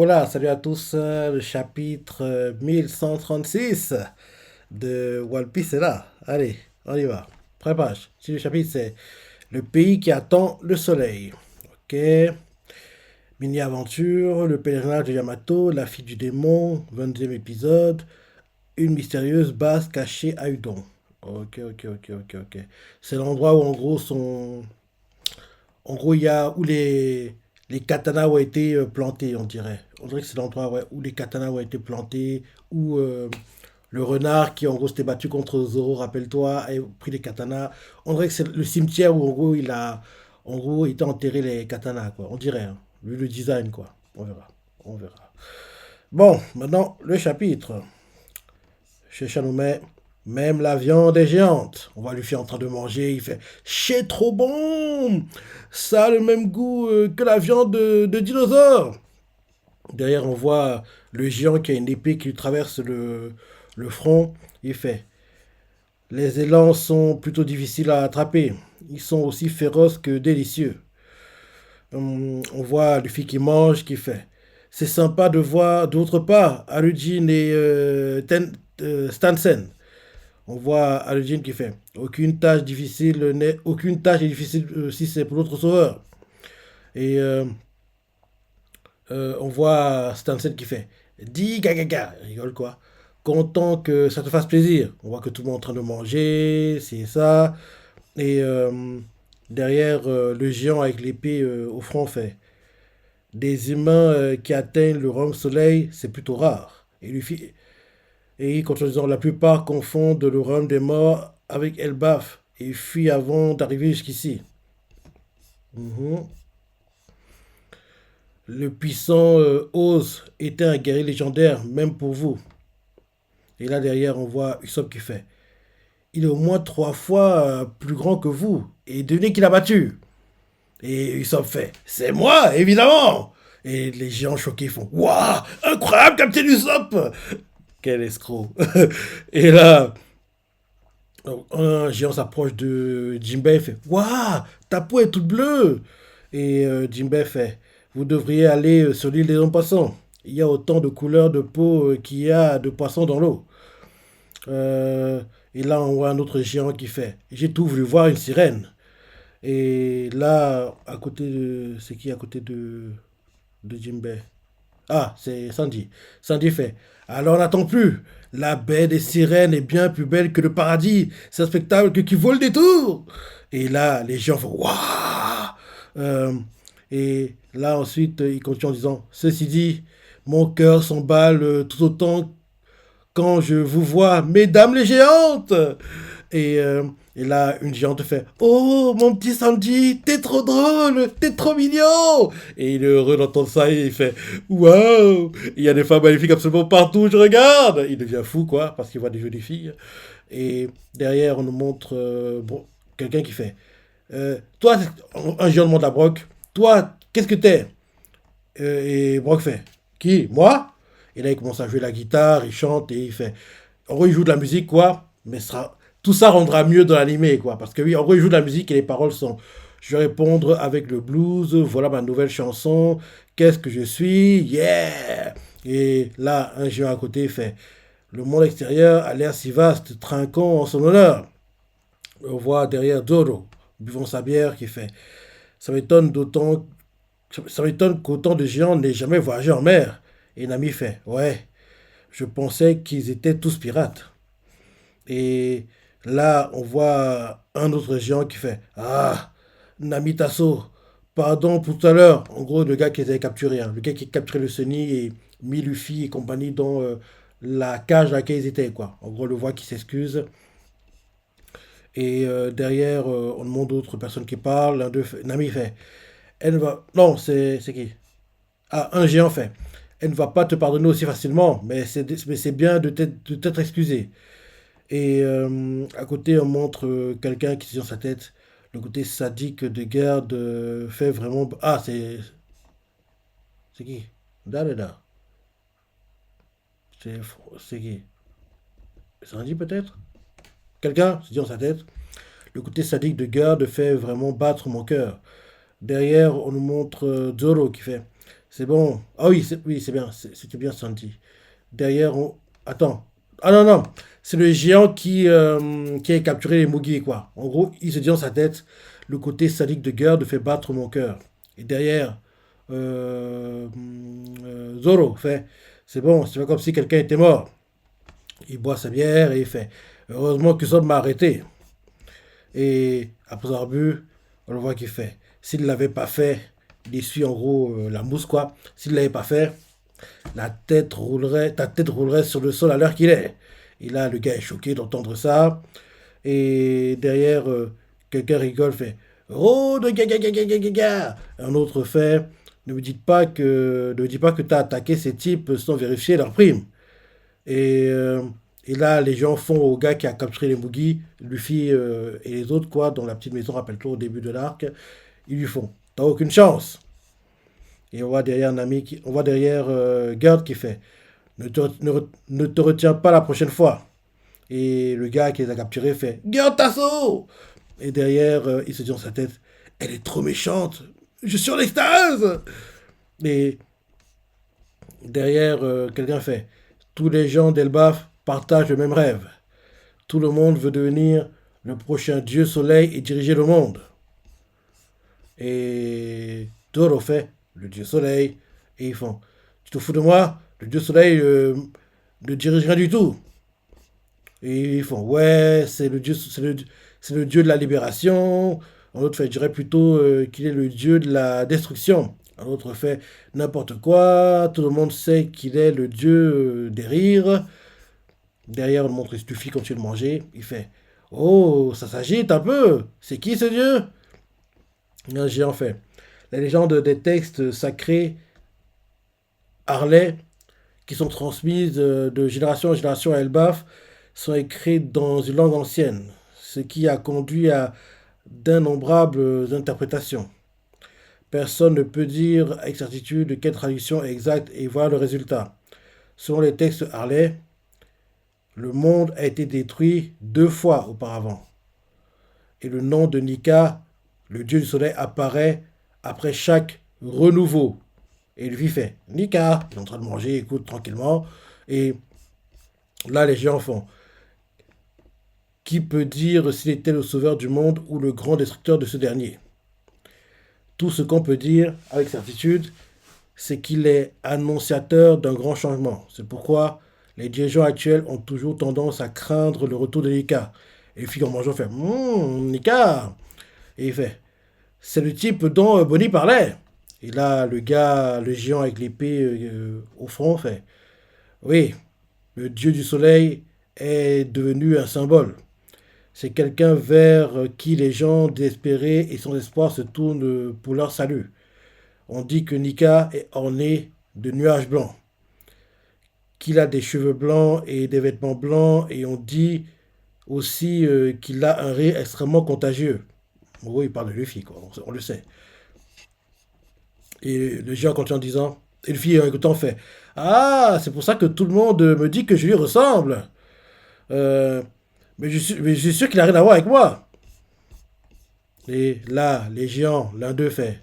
Hola, salut à tous. Le chapitre 1136 de One Piece est là. Allez, on y va. Prépare. Si le chapitre c'est le pays qui attend le soleil. Ok. Mini-aventure, le pèlerinage de Yamato, la fille du démon, 22e épisode, une mystérieuse base cachée à Udon. Ok, ok, ok, ok, ok. C'est l'endroit où en gros sont. En gros, il y a où les katanas ont été plantés, on dirait. On dirait que c'est l'endroit ouais, où les katanas ont été plantés, où le renard qui en gros s'était battu contre Zoro, rappelle-toi, a pris les katanas. On dirait que c'est le cimetière où en gros il a en gros été enterré les katanas, quoi. On dirait, hein. Vu le design, quoi. On verra. On verra. Bon, maintenant le chapitre. Chez Chanomet, même la viande est géante. On voit Luffy en train de manger, il fait c'est trop bon. Ça a le même goût que la viande de dinosaure. Derrière, on voit le géant qui a une épée qui lui traverse le front. Il fait les élans sont plutôt difficiles à attraper. Ils sont aussi féroces que délicieux. On voit Luffy qui mange, qui fait. C'est sympa de voir d'autre part Alujin et Stansen. On voit Alujin qui fait aucune tâche est difficile si c'est pour l'autre sauveur. Et on voit Stansen qui fait dis gaga, il rigole quoi. Content que ça te fasse plaisir. On voit que tout le monde est en train de manger, c'est ça. Et derrière le géant avec l'épée au front fait des humains qui atteignent le rhum soleil, c'est plutôt rare. Et quand on disant la plupart confondent le royaume des morts avec Elbaf et fuient avant d'arriver jusqu'ici. Mhm. Le puissant Oz était un guerrier légendaire, même pour vous. Et là derrière, on voit Usopp qui fait. Il est au moins 3 fois plus grand que vous. Et devinez qui l'a battu. Et Usopp fait. C'est moi, évidemment. Et les géants choqués font. Waouh, incroyable, Captain Usopp. Quel escroc. Et là, donc, un géant s'approche de Jinbei et fait waouh, ta peau est toute bleue. Et Jinbei fait vous devriez aller sur l'île des hommes poissons. Il y a autant de couleurs de peau qu'il y a de poissons dans l'eau. Euh, et là, on voit un autre géant qui fait j'ai tout voulu voir une sirène. Et là, à côté de. C'est qui à côté de Jinbei? Ah, c'est Sandy. Sandy fait. Alors n'attends plus. La baie des sirènes est bien plus belle que le paradis. C'est un spectacle qui vaut le détour. Et là, les gens font waouh. Euh, et là, ensuite, il continue en disant ceci dit, mon cœur s'emballe tout autant quand je vous vois, mesdames les géantes. Et, euh, et là, une géante fait oh, mon petit Sanji, t'es trop drôle, t'es trop mignon. Et il est heureux d'entendre ça et il fait waouh, il y a des femmes magnifiques absolument partout où je regarde. Il devient fou, quoi, parce qu'il voit des jolies filles. Et derrière, on nous montre bon, quelqu'un qui fait toi, un géant demande à Brock, toi, qu'est-ce que t'es Et Brock fait qui moi Et là, il commence à jouer la guitare, il chante et il fait en gros, il joue de la musique, quoi, mais tout ça rendra mieux dans l'animé, quoi. Parce que oui, en gros, il joue de la musique et les paroles sont je vais répondre avec le blues, voilà ma nouvelle chanson, qu'est-ce que je suis, yeah. Et là, un géant à côté fait le monde extérieur a l'air si vaste, trinquons en son honneur. On voit derrière Zoro, buvant sa bière, qui fait ça m'étonne d'autant, ça m'étonne qu'autant de géants n'aient jamais voyagé en mer. Et Nami fait ouais, je pensais qu'ils étaient tous pirates. Et là, on voit un autre géant qui fait ah, Namitasso, pardon pour tout à l'heure. En gros, le gars qui les avait capturés, hein, le gars qui a capturé le Sunny et mis Luffy et compagnie dans la cage dans laquelle ils étaient, quoi. En gros, on le voit qui s'excuse. Et derrière, on demande d'autres personnes qui parlent. L'un d'eux Nami fait elle ne va. Non, c'est qui Ah, un géant fait elle ne va pas te pardonner aussi facilement, mais c'est bien de t'être excusé. Et à côté, on montre quelqu'un qui tient sa tête. Le côté sadique de Garde fait vraiment. Ah, c'est qui Daleda. C'est c'est qui Sandy peut-être Quelqu'un se dit dans sa tête. Le côté sadique de Garde fait vraiment battre mon cœur. Derrière, on nous montre Zoro qui fait C'est bon. Ah oui, c'est bien. C'était bien senti. Derrière, attends. Ah non, non. C'est le géant qui a capturé les Mugi, quoi. En gros, il se dit dans sa tête, le côté sadique de guerre fait battre mon cœur. Et derrière, Zoro fait, c'est bon, c'est pas comme si quelqu'un était mort. Il boit sa bière et il fait, heureusement que Zoro m'a arrêté. Et après avoir bu, on le voit qu'il fait. S'il ne l'avait pas fait, il essuie en gros la mousse, quoi. S'il ne l'avait pas fait, ta tête roulerait sur le sol à l'heure qu'il est. Et là, le gars est choqué d'entendre ça. Et derrière, quelqu'un rigole, fait Oh, de gaga, gaga, gaga, gaga. Un autre fait ne me dis pas que tu as attaqué ces types sans vérifier leur prime. Et, euh, et là, les gens font au gars qui a capturé les Mugi, Luffy et les autres, quoi, dans la petite maison, rappelle-toi, au début de l'arc, ils lui font T'as aucune chance. Et on voit derrière un ami on voit derrière Gerd qui fait ne te retiens pas la prochaine fois. Et le gars qui les a capturés fait Gerd Tasso. Et derrière, il se dit dans sa tête Elle est trop méchante, je suis en extase. Et derrière, quelqu'un fait Tous les gens d'Elbaf partagent le même rêve. Tout le monde veut devenir le prochain dieu soleil et diriger le monde. Et Toro fait le dieu soleil. Et ils font Tu te fous de moi Le dieu soleil ne dirige rien du tout. Et ils font Ouais, c'est le dieu de la libération. Un autre fait Je dirais plutôt qu'il est le dieu de la destruction. Un autre fait N'importe quoi. Tout le monde sait qu'il est le dieu des rires. Derrière, on montre Stuffy continue de manger. Il fait Oh, ça s'agite un peu. C'est qui ce dieu Un géant fait La légende des textes sacrés Harley, qui sont transmises de génération en génération à Elbaf, sont écrites dans une langue ancienne, ce qui a conduit à d'innombrables interprétations. Personne ne peut dire avec certitude quelle traduction est exacte et voir le résultat. Selon les textes Harley, le monde a été détruit 2 fois auparavant. Et le nom de Nika, le dieu du soleil, apparaît après chaque renouveau. Et lui fait Nika, il est en train de manger, écoute tranquillement. Et là, les géants font Qui peut dire s'il était le sauveur du monde ou le grand destructeur de ce dernier Tout ce qu'on peut dire avec certitude, c'est qu'il est annonciateur d'un grand changement. C'est pourquoi les dirigeants actuels ont toujours tendance à craindre le retour de Nika. Et le fille en mangeant fait Nika Et il fait C'est le type dont Bonnie parlait. Et là, le gars, le géant avec l'épée au front, fait Oui, le dieu du soleil est devenu un symbole. C'est quelqu'un vers qui les gens désespérés et sans espoir se tournent pour leur salut. On dit que Nika est orné de nuages blancs, qu'il a des cheveux blancs et des vêtements blancs, et on dit aussi qu'il a un rire extrêmement contagieux. En gros, il parle de Luffy, quoi, on le sait. Et le géant continue en disant, et Luffy en écoutant fait Ah, c'est pour ça que tout le monde me dit que je lui ressemble. Euh, mais je suis sûr qu'il n'a rien à voir avec moi. Et là, les géants, l'un d'eux fait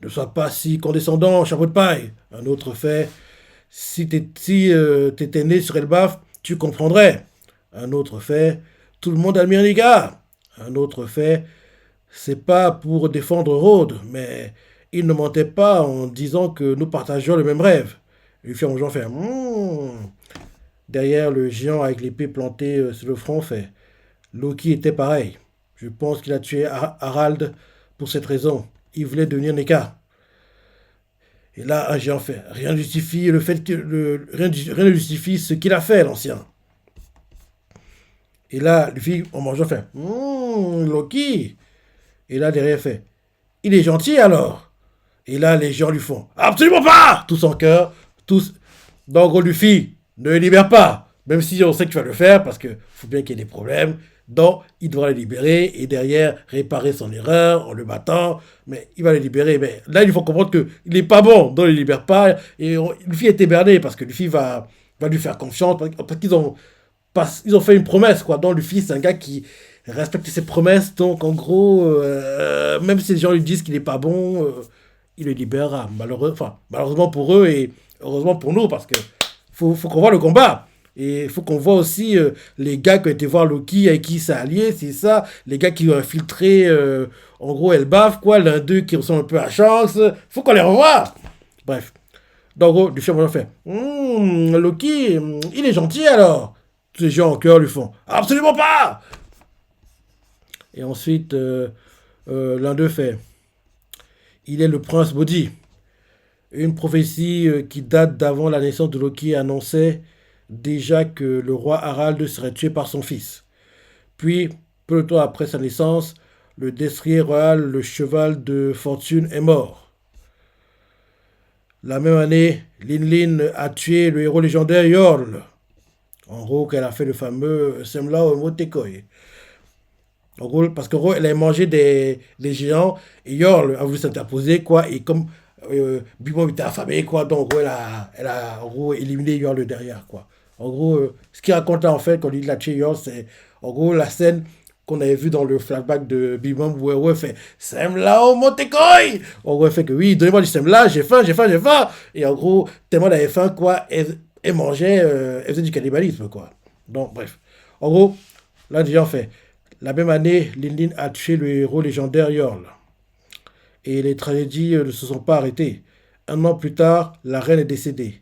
Ne sois pas si condescendant, chapeau de paille. Un autre fait Si t'étais né sur Elbaf, tu comprendrais. Un autre fait Tout le monde admire les gars. Un autre fait C'est pas pour défendre Rhodes, mais il ne mentait pas en disant que nous partageons le même rêve. Le firme fait Derrière le géant avec l'épée plantée sur le front fait Loki était pareil. Je pense qu'il a tué Harald pour cette raison. Il voulait devenir Neka. Et là, un géant fait Rien ne justifie le fait que rien ne justifie ce qu'il a fait, l'ancien. Et là, Luffy, en mangeant, fait Loki. Et là, derrière, fait Il est gentil alors. Et là, les gens lui font Absolument pas tous en cœur, tous. Donc, gros, Luffy, ne le libère pas. Même si on sait que tu vas le faire, parce qu'il faut bien qu'il y ait des problèmes. Donc, il devra le libérer et derrière, réparer son erreur en le battant. Mais il va le libérer. Mais là, il faut comprendre qu'il n'est pas bon. Donc, il ne le libère pas. Et Luffy est héberné parce que Luffy va lui faire confiance. Parce qu'ils ils ont fait une promesse, quoi. Donc, Luffy, c'est un gars qui respecte ses promesses. Donc, en gros, même si les gens lui disent qu'il n'est pas bon, il le libérera. Malheureusement pour eux et heureusement pour nous, parce que faut qu'on voit le combat. Et il faut qu'on voit aussi les gars qui ont été voir Loki, avec qui s'est allié, c'est ça. Les gars qui ont infiltré, en gros, Elbaf, quoi. L'un d'eux qui ressemble un peu à Chance. Faut qu'on les revoie. Bref. Donc, en gros, Luffy a fait Loki, il est gentil alors. Tous les gens en cœur lui font absolument pas. Et ensuite, l'un d'eux fait il est le prince maudit. Une prophétie qui date d'avant la naissance de Loki annonçait déjà que le roi Harald serait tué par son fils. Puis, peu de temps après sa naissance, le destrier royal, le cheval de fortune, est mort. La même année, Lin a tué le héros légendaire Yorl. En gros, qu'elle a fait le fameux Semla Omotekoi. En gros, parce qu'en gros, elle a mangé des géants et Yorl a voulu s'interposer, quoi. Et comme Bibom était affamé, quoi, donc en gros, elle a en gros, éliminé Yorl derrière, quoi. En gros, ce qu'il raconte là, en fait, quand il a tué Yorl, c'est en gros la scène qu'on avait vue dans le flashback de Bibom où elle fait Semlao Motekoi. En gros, elle fait que oui, donnez-moi du Semla, j'ai faim, j'ai faim, j'ai faim. Et en gros, tellement elle avait faim, quoi, elle mangeait, elle faisait du cannibalisme, quoi. Donc, bref. En gros, là, déjà, en fait. La même année, Lin a tué le héros légendaire Yorl. Et les tragédies ne se sont pas arrêtées. Un an plus tard, la reine est décédée.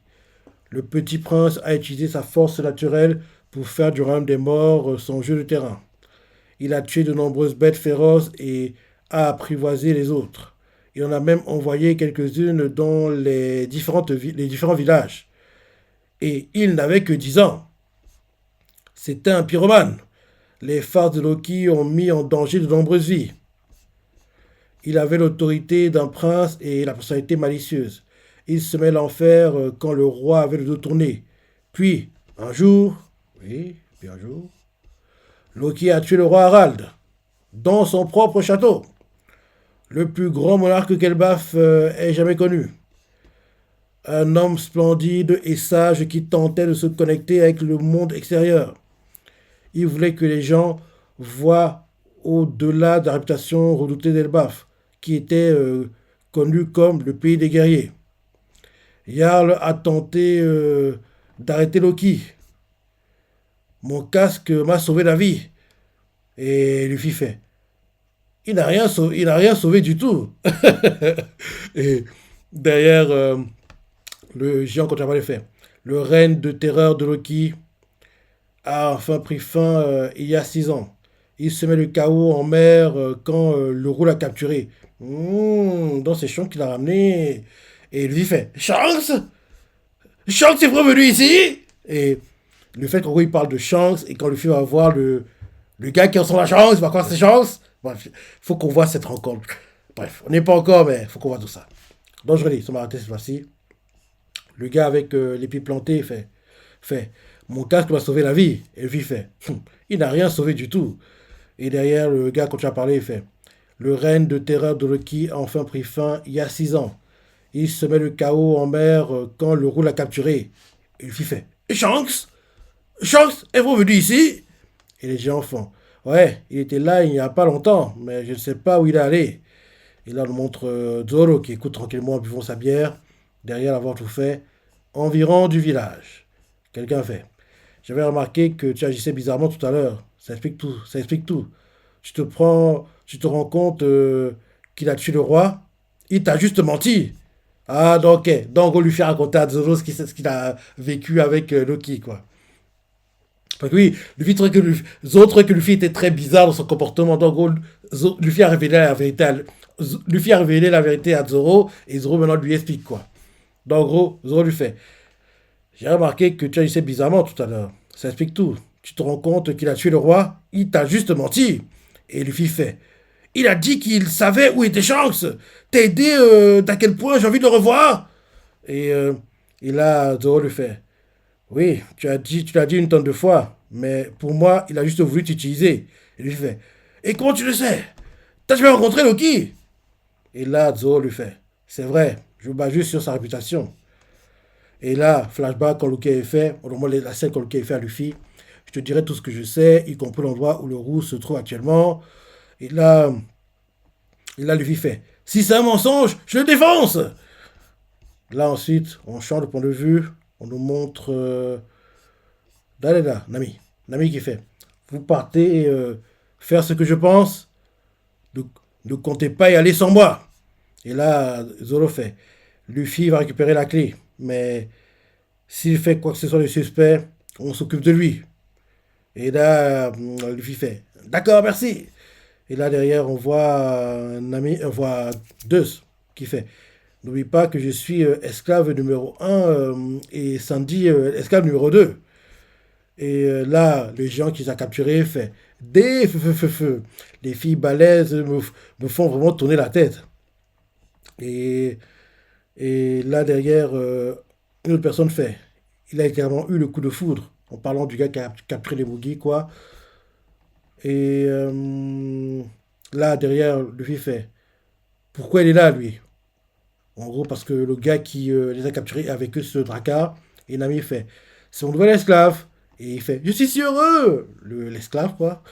Le petit prince a utilisé sa force naturelle pour faire du royaume des morts son jeu de terrain. Il a tué de nombreuses bêtes féroces et a apprivoisé les autres. Il en a même envoyé quelques-unes dans les différents villages. Et il n'avait que 10 ans. C'était un pyromane. Les farces de Loki ont mis en danger de nombreuses vies. Il avait l'autorité d'un prince et la personnalité malicieuse. Il semait l'enfer quand le roi avait le dos tourné. Puis, un jour, oui, puis un jour, Loki a tué le roi Harald, dans son propre château. Le plus grand monarque qu'Elbaf ait jamais connu. Un homme splendide et sage qui tentait de se connecter avec le monde extérieur. Il voulait que les gens voient au-delà de la réputation redoutée d'Elbaf, qui était connu comme le pays des guerriers. Jarl a tenté d'arrêter Loki. Mon casque m'a sauvé la vie. Et Luffy fait. Il n'a rien sauvé du tout. Et derrière, le géant contre la fait. Le règne de terreur de Loki a enfin pris fin il y a 6 ans. Il se met le chaos en mer quand le roux l'a capturé. Dans ces champs qu'il a ramené. Et lui fait Shanks Shanks est revenu ici. Et le fait qu'en gros il parle de Shanks et quand le film va voir le gars qui ressemble à Shanks, il va croire que c'est Shanks. Bref, il faut qu'on voit cette rencontre. Bref, on n'est pas encore, mais il faut qu'on voit tout ça. Donc je redis, ça m'a arrêté cette fois-ci. Le gars avec les pieds plantés fait mon casque m'a sauvé la vie. Et lui fait il n'a rien sauvé du tout. Et derrière, le gars, quand tu as parlé, il fait le règne de terreur de Loki a enfin pris fin il y a 6 ans. Il se met le chaos en mer quand le roux l'a capturé. Et lui fait Shanks Shanks est revenu ici. Et les gens font ouais, il était là il n'y a pas longtemps, mais je ne sais pas où il est allé. Et là, on montre Zoro qui écoute tranquillement en buvant sa bière, derrière avoir tout fait, environ du village. Quelqu'un fait j'avais remarqué que tu agissais bizarrement tout à l'heure. Ça explique tout. Ça explique tout. Tu te rends compte qu'il a tué le roi. Il t'a juste menti. Ah, donc, ok. Donc, on lui fait raconter à Zoro ce qu'il a vécu avec Loki, quoi. Parce que oui, Zoro trouvait que Luffy était très bizarre dans son comportement. Donc, Luffy a révélé la vérité Luffy a révélé la vérité à Zoro et Zoro maintenant lui explique, quoi. Donc, en gros, Zoro lui fait j'ai remarqué que tu agissais bizarrement tout à l'heure. Ça explique tout. Tu te rends compte qu'il a tué le roi. Il t'a juste menti. Et Luffy fait il a dit qu'il savait où était Shanks. T'as aidé d'à quel point j'ai envie de le revoir. Et, euh, et là, Zoro lui fait oui, tu l'as dit une tonne de fois. Mais pour moi, il a juste voulu t'utiliser. Et lui fait et comment tu le sais? T'as jamais rencontré Loki? Et là, Zoro lui fait c'est vrai, je me base juste sur sa réputation. Et là, flashback, quand Loki est fait, au moment de la scène quand Loki est fait à Luffy, je te dirai tout ce que je sais, y compris l'endroit où le roux se trouve actuellement. Et là Luffy fait Si c'est un mensonge, je le défonce. Là ensuite, on change de point de vue. On nous montre... là, Nami. Nami qui fait. Vous partez faire ce que je pense. Ne, ne comptez pas y aller sans moi. Et là, Zoro fait. Luffy va récupérer la clé. Mais s'il fait quoi que ce soit de suspect, on s'occupe de lui. Et là, Luffy fait. D'accord, merci. Et là, derrière, on voit Nami, on voit Deus qui fait. N'oublie pas que je suis esclave numéro un et Sandy esclave numéro 2. Et là, le géant qui les a capturés fait des feu, feu, feu, feu. Les filles balèzes me font vraiment tourner la tête. Et, et là, derrière, une autre personne fait. Il a également eu le coup de foudre en parlant du gars qui a capturé les Boogies, quoi. Et là, derrière, Luffy fait. Pourquoi il est là, lui? En gros, parce que le gars qui les a capturés est avec eux ce Drakkar. Et Nami fait. C'est mon nouvel esclave. Et il fait. Je suis si heureux! L'esclave, quoi.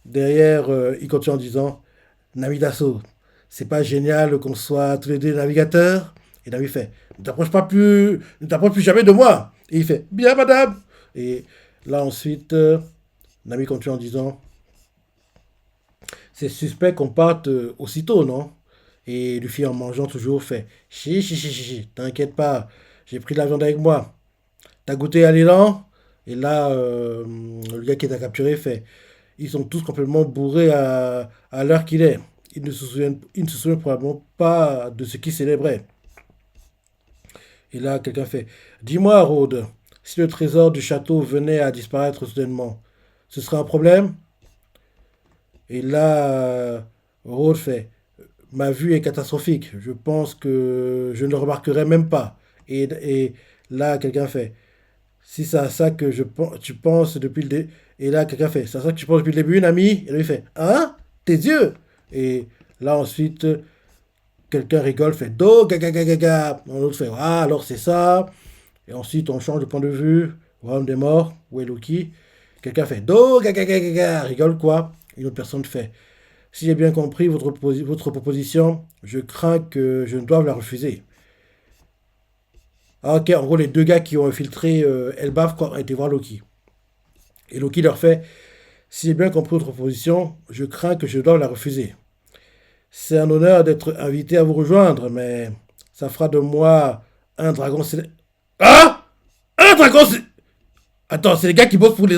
Derrière, il continue en disant. Nami Dasso, c'est pas génial qu'on soit tous les deux navigateurs? Et Nami fait. Ne t'approche plus jamais de moi! Et il fait. Bien, madame! Et là, ensuite, Nami continue en disant. C'est suspect qu'on parte aussitôt, non? Et Luffy, en mangeant toujours, fait. Chi, chi, chi, chi, chi, t'inquiète pas, j'ai pris de la viande avec moi. T'as goûté à l'élan? Et là, le gars qui t'a capturé fait. Ils sont tous complètement bourrés à l'heure qu'il est. Ils ne se souviennent probablement pas de ce qu'ils célébraient. Et là, quelqu'un fait. Dis-moi, Rhodes, si le trésor du château venait à disparaître soudainement, ce serait un problème? Et là, Rhodes fait. Ma vue est catastrophique. Je pense que je ne le remarquerai même pas. Et là, quelqu'un fait. Si c'est à ça que tu penses depuis le début. Et là, quelqu'un fait. C'est à ça que tu penses depuis le début, une amie? Et lui fait. Hein? Tes yeux? Et là, ensuite, quelqu'un rigole, fait. Do, gaga, gaga, gaga. L'autre fait. Ah, alors c'est ça. Et ensuite, on change de point de vue. Royaume des morts. Où est Loki? Quelqu'un fait. Do, gaga, gaga, gaga. Rigole quoi? Une autre personne fait. Si j'ai bien compris votre proposition, je crains que je ne doive la refuser. Ah, ok, en gros, les deux gars qui ont infiltré Elbaf ont été voir Loki. Et Loki leur fait, si j'ai bien compris votre proposition, je crains que je doive la refuser. C'est un honneur d'être invité à vous rejoindre, mais ça fera de moi un dragon céleste. Ah! Un dragon céleste. Attends, c'est les gars qui bossent pour les...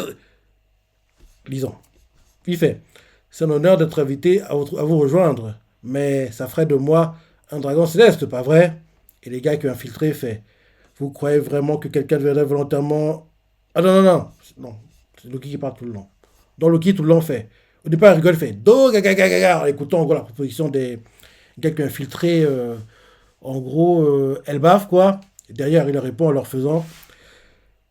Lisons. Il fait, c'est un honneur d'être invité à vous rejoindre, mais ça ferait de moi un dragon céleste, pas vrai? Et les gars qui ont infiltré fait, vous croyez vraiment que quelqu'un viendrait volontairement... Ah non, non, non, non, c'est Loki qui parle tout le long. Donc Loki tout le long fait. Au départ, il rigole, il fait Do, gaga, gaga, gaga, en écoutant en gros la proposition des gars qui ont infiltré, en gros, Elbaf, quoi. Et derrière, il leur répond en leur faisant,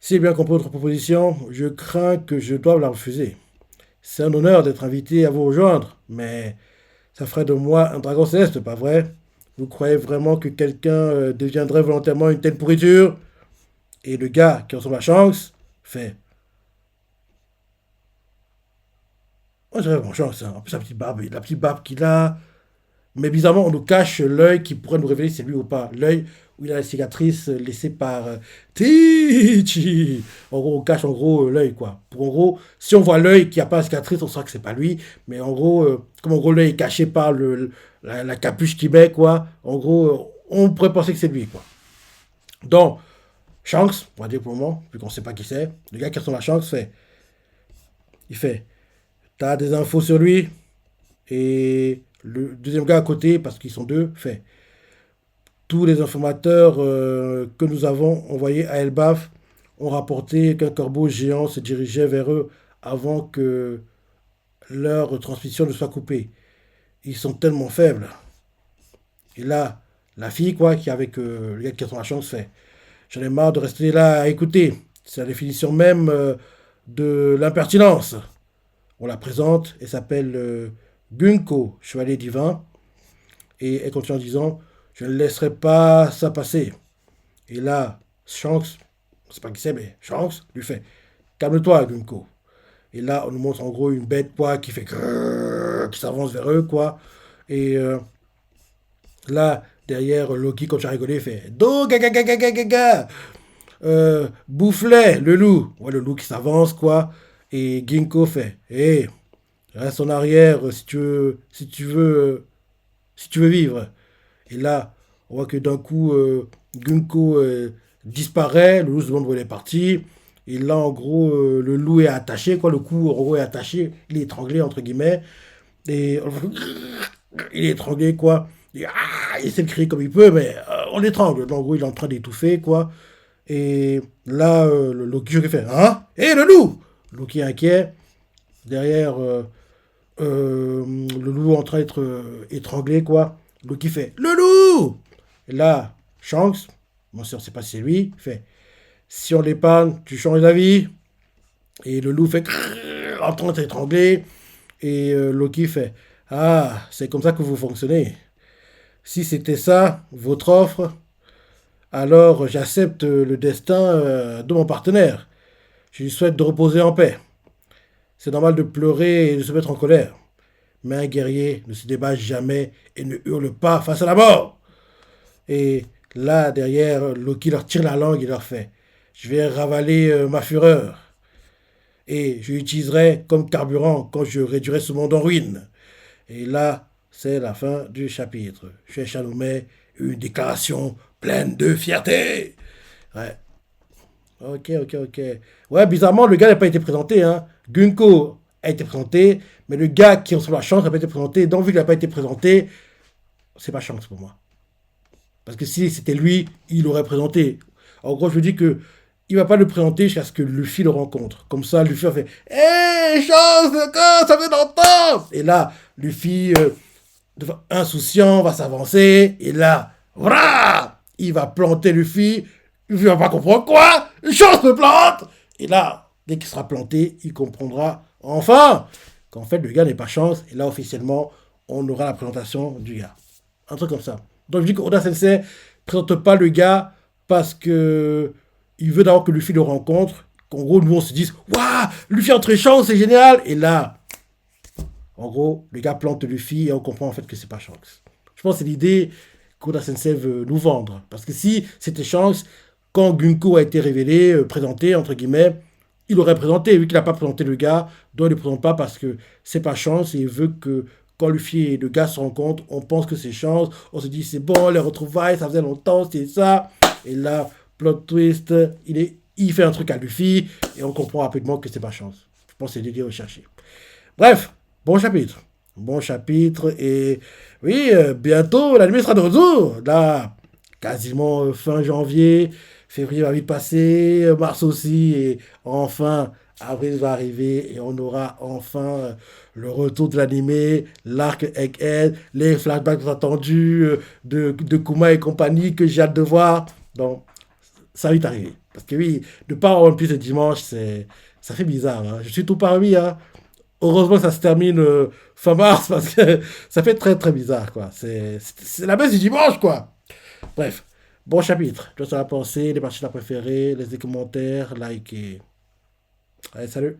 si j'ai bien compris votre proposition, je crains que je doive la refuser. C'est un honneur d'être invité à vous rejoindre, mais ça ferait de moi un dragon céleste, pas vrai? Vous croyez vraiment que quelqu'un deviendrait volontairement une telle pourriture? Et le gars qui reçoit la chance fait. Oh, j'aurais vraiment chance, hein. En plus, la petite barbe qu'il a. Mais bizarrement, on nous cache l'œil qui pourrait nous révéler si c'est lui ou pas. L'œil où il a la cicatrice laissée par Tichi. En gros, on cache en gros l'œil, quoi. Pour en gros, si on voit l'œil qui a pas la cicatrice, on saura que c'est pas lui. Mais en gros, comme en gros l'œil est caché par la capuche qui met, quoi. En gros, on pourrait penser que c'est lui, quoi. Donc, Shanks, on va dire pour le moment, vu qu'on sait pas qui c'est, le gars qui ressemble à Shanks fait, il fait, t'as des infos sur lui? Et le deuxième gars à côté, parce qu'ils sont deux, fait, tous les informateurs que nous avons envoyés à Elbaf ont rapporté qu'un corbeau géant se dirigeait vers eux avant que leur transmission ne soit coupée. Ils sont tellement faibles. Et là, la fille, quoi, qui est avec le gars qui a son la chance, fait, j'en ai marre de rester là à écouter. C'est la définition même de l'impertinence. On la présente, elle s'appelle Gunko, chevalier divin. Et elle continue en disant, je ne laisserai pas ça passer. Et là, Shanks, je sais pas qui c'est, mais Shanks lui fait, calme-toi, Gunko. Et là, on nous montre en gros une bête, quoi, qui fait grrrr, qui s'avance vers eux, quoi. Et Là, derrière, Loki, quand tu as rigolé, fait Do, gaga, gaga, gaga, gaga. Boufflet, le loup. Ouais, le loup qui s'avance, quoi. Et Ginkgo fait hé, reste en arrière si tu veux vivre. Et là, on voit que d'un coup, Ginkgo disparaît, le loup se demande où il est parti. Et là, en gros, le loup est attaché, quoi. Le cou, en gros, est attaché. Il est étranglé, entre guillemets. Et il est étranglé, quoi. Il essaie de crier comme il peut, mais on l'étrangle. Donc, en gros, il est en train d'étouffer, quoi. Et là, le Loki qui fait hein. Hé, le loup. Loki est inquiet. Derrière, le loup en train d'être étranglé, quoi. Loki fait le loup. Et là, Shanks, bon, on ne sait pas si c'est lui, fait si on l'épargne, tu changes d'avis. Et le loup fait en train d'être étranglé. Et Loki fait ah, c'est comme ça que vous fonctionnez. Si c'était ça, votre offre, alors j'accepte le destin de mon partenaire. Je lui souhaite de reposer en paix. C'est normal de pleurer et de se mettre en colère. Mais un guerrier ne se débat jamais et ne hurle pas face à la mort. Et là, derrière, Loki leur tire la langue et leur fait je vais ravaler ma fureur. Et je l'utiliserai comme carburant quand je réduirai ce monde en ruine. Et là, c'est la fin du chapitre. Chez Chalomet, une déclaration pleine de fierté. Ouais. Ok, ok, ok. Ouais, bizarrement, le gars n'a pas été présenté. Hein. Gunko a été présenté, mais le gars qui ressemble à Chance n'a pas été présenté. Donc, vu qu'il n'a pas été présenté, c'est pas Chance pour moi. Parce que si c'était lui, il l'aurait présenté. En gros, je dis que il va pas le présenter jusqu'à ce que Luffy le rencontre. Comme ça, Luffy a fait hé, Chance, ça fait longtemps. Et là, Luffy, insouciant, va s'avancer. Et là, voilà, il va planter Luffy. Luffy va pas comprendre quoi. Chance me plante. Et là, dès qu'il sera planté, il comprendra enfin qu'en fait, le gars n'est pas Chance. Et là, officiellement, on aura la présentation du gars. Un truc comme ça. Donc je dis qu'Oda Sensei présente pas le gars parce que il veut d'abord que Luffy le rencontre. Qu'en gros, nous on se dise waouh, Luffy entre Shanks, c'est génial. Et là, en gros, le gars plante Luffy et on comprend en fait que c'est pas Shanks. Je pense que c'est l'idée qu'Oda Sensei veut nous vendre. Parce que si c'était Shanks, quand Gunko a été révélé, présenté, entre guillemets, il aurait présenté, vu qu'il n'a pas présenté le gars, donc il ne le présente pas parce que c'est pas Shanks et il veut que quand Luffy et le gars se rencontrent, on pense que c'est Shanks, on se dit c'est bon, les retrouvailles, ça faisait longtemps, c'est ça. Et là, plot twist, il fait un truc à Luffy et on comprend rapidement que c'est pas Shanks. Je pense que c'est l'idée recherchée. Bref, bon chapitre. Bon chapitre. Et oui, bientôt, l'anime sera de retour. Là, quasiment fin janvier. Février va vite passer. Mars aussi. Et enfin, avril va arriver. Et on aura enfin le retour de l'anime, l'arc Egghead, les flashbacks attendus de Kuma et compagnie que j'ai hâte de voir. Donc, ça va vite arriver. Parce que oui, de pas avoir One Piece le dimanche, ça fait bizarre. Hein. Je suis tout parmi. Hein. Heureusement que ça se termine fin mars parce que ça fait très très bizarre quoi. C'est la baisse du dimanche quoi. Bref, bon chapitre. Tu as la pensée, les parties préférées, les commentaires, like et... Allez, salut.